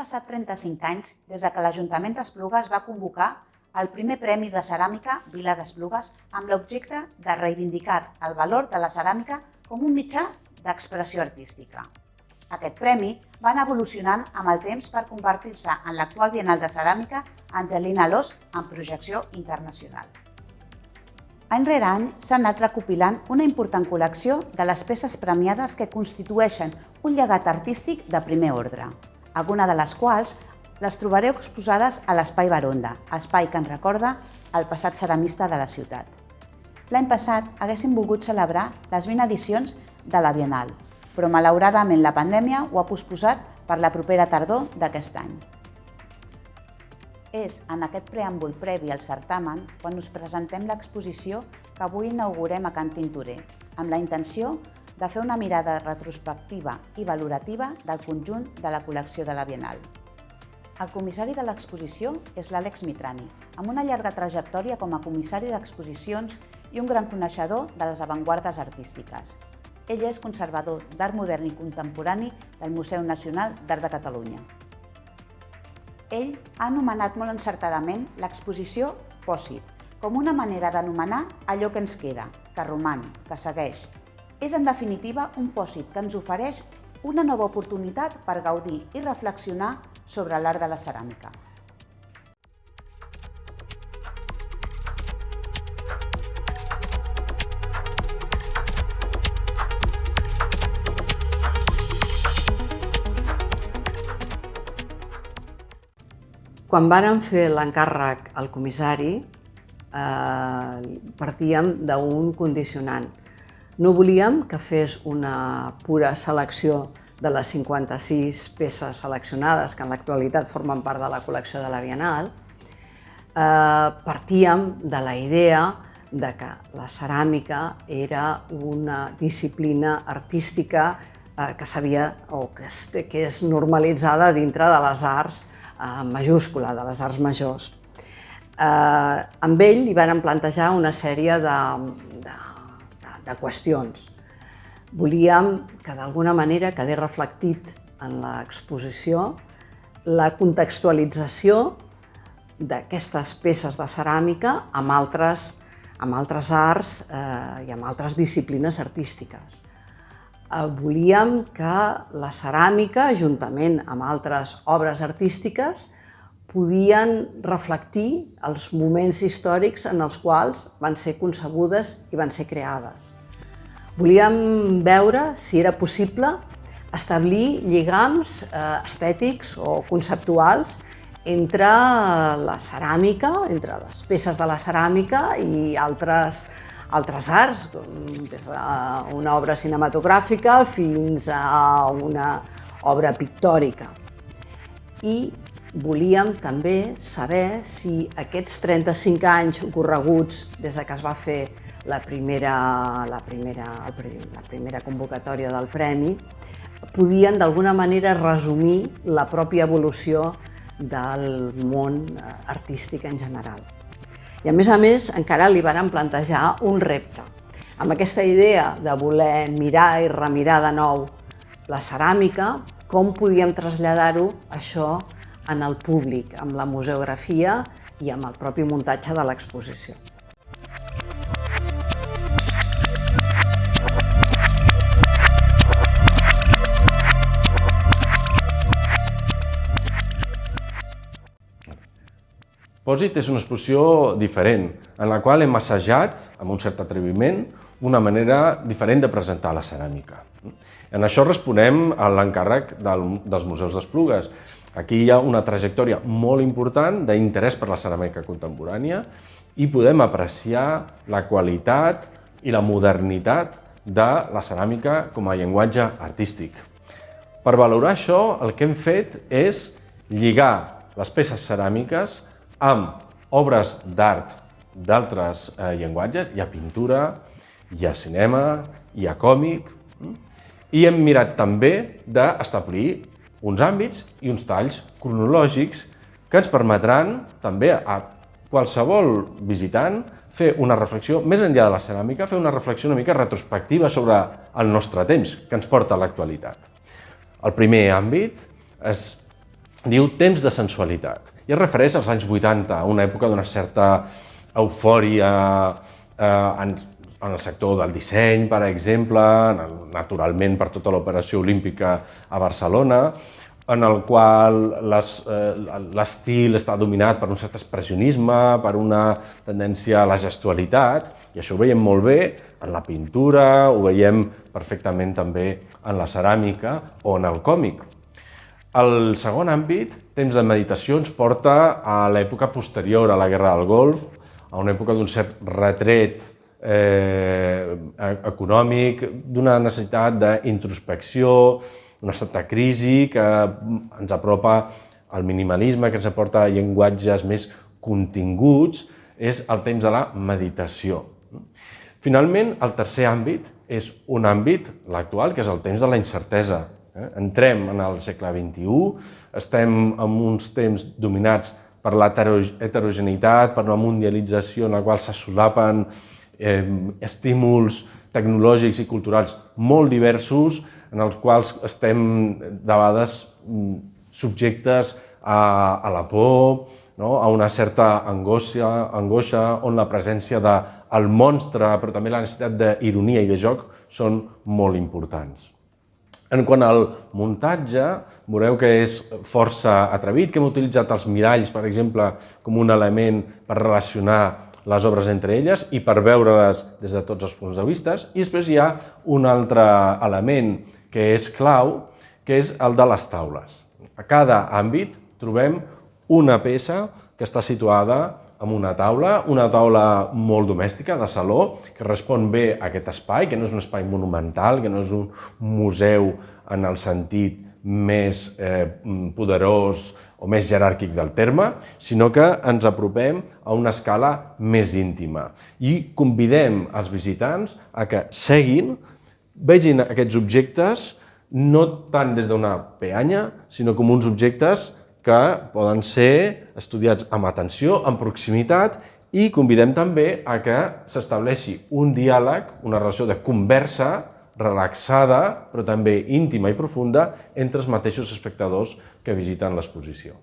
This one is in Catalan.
passat 35 anys des que l'Ajuntament d'Esplugues va convocar el primer Premi de Ceràmica Vila d'Esplugues amb l'objecte de reivindicar el valor de la ceràmica com un mitjà d'expressió artística. Aquest premi va anar evolucionant amb el temps per convertir-se en l'actual Bienal de Ceràmica Angelina Alòs en projecció internacional. Any rere any s'ha anat recopilant una important col·lecció de les peces premiades que constitueixen un llegat artístic de primer ordre, algunes de les quals les trobareu exposades a l'Espai Baronda, espai que ens recorda el passat ceramista de la ciutat. L'any passat haguéssim volgut celebrar les 20 edicions de la Bienal, però malauradament la pandèmia ho ha posposat per la propera tardor d'aquest any. És en aquest preàmbul previ al certamen quan us presentem l'exposició que avui inaugurem a Can Tintorer, amb la intenció de fer una mirada retrospectiva i valorativa del conjunt de la col·lecció de la Bienal. El comissari de l'exposició és l'Àlex Mitrani, amb una llarga trajectòria com a comissari d'exposicions i un gran coneixedor de les avantguardes artístiques. Ell és conservador d'Art Modern i Contemporani del Museu Nacional d'Art de Catalunya. Ell ha anomenat molt encertadament l'exposició Pòsit, com una manera d'anomenar allò que ens queda, que roman, que segueix. És, en definitiva, un pòsit que ens ofereix una nova oportunitat per gaudir i reflexionar sobre l'art de la ceràmica. Quan vàrem fer l'encàrrec al comissari, partíem d'un condicionant. No volíem que fes una pura selecció de les 56 peces seleccionades que en l'actualitat formen part de la col·lecció de la Bienal. Partíem de la idea de que la ceràmica era una disciplina artística que s'havia o que és normalitzada dintre de les arts majúscula, de les arts majors. Amb ell li vàrem plantejar una sèrie de qüestions. Volíem que d'alguna manera quedés reflectit en l'exposició la contextualització d'aquestes peces de ceràmica amb altres arts i amb altres disciplines artístiques. Volíem que la ceràmica, juntament amb altres obres artístiques, podien reflectir els moments històrics en els quals van ser concebudes i van ser creades. Volíem veure si era possible establir lligams estètics o conceptuals entre la ceràmica, entre les peces de la ceràmica i altres arts, des d'una obra cinematogràfica fins a una obra pictòrica. I volíem també saber si aquests 35 anys ocorreguts des que es va fer la primera convocatòria del premi podien d'alguna manera resumir la pròpia evolució del món artístic en general. I a més, encara li vàrem plantejar un repte. Amb aquesta idea de voler mirar i remirar de nou la ceràmica, com podíem traslladar-ho, això, en el públic, amb la museografia i amb el propi muntatge de l'exposició. Pòsit és una exposició diferent, en la qual hem assajat, amb un cert atreviment, una manera diferent de presentar la ceràmica. En això responem a l'encàrrec dels museus d'Esplugues. Aquí hi ha una trajectòria molt important d'interès per la ceràmica contemporània i podem apreciar la qualitat i la modernitat de la ceràmica com a llenguatge artístic. Per valorar això, el que hem fet és lligar les peces ceràmiques amb obres d'art d'altres llenguatges. Hi ha pintura, hi ha cinema, hi ha còmic, i hem mirat també d'establir uns àmbits i uns talls cronològics que ens permetran també a qualsevol visitant fer una reflexió, més enllà de la ceràmica, fer una reflexió una mica retrospectiva sobre el nostre temps, que ens porta a l'actualitat. El primer àmbit és diu temps de sensualitat. I es refereix als anys 80, una època d'una certa eufòria en el sector del disseny, per exemple, naturalment per tota l'operació olímpica a Barcelona, en el qual l'estil està dominat per un cert expressionisme, per una tendència a la gestualitat, i això ho veiem molt bé en la pintura, ho veiem perfectament també en la ceràmica o en el còmic. El segon àmbit, temps de meditació, ens porta a l'època posterior a la Guerra del Golf, a una època d'un cert retret econòmic, d'una necessitat d'introspecció, una certa crisi que ens apropa al minimalisme, que ens aporta a llenguatges més continguts, és el temps de la meditació. Finalment, el tercer àmbit és un àmbit, l'actual, que és el temps de la incertesa. Entrem en el segle XXI, estem en uns temps dominats per l'heterogeneïtat, per una mundialització en la qual se solapen estímuls tecnològics i culturals molt diversos, en els quals estem de vegades subjectes a la por, a una certa angoixa, on la presència del monstre, però també la necessitat d'ironia i de joc són molt importants. En quant al muntatge, veureu que és força atrevit, que hem utilitzat els miralls, per exemple, com un element per relacionar les obres entre elles i per veure-les des de tots els punts de vista. I després hi ha un altre element que és clau, que és el de les taules. A cada àmbit trobem una peça que està situada en una taula molt domèstica, de saló, que respon bé a aquest espai, que no és un espai monumental, que no és un museu en el sentit més poderós o més jeràrquic del terme, sinó que ens apropem a una escala més íntima i convidem els visitants a que seguin, vegin aquests objectes no tant des d'una peanya, sinó com uns objectes que poden ser estudiats amb atenció, amb proximitat, i convidem també a que s'estableixi un diàleg, una relació de conversa relaxada, però també íntima i profunda, entre els mateixos espectadors que visiten l'exposició.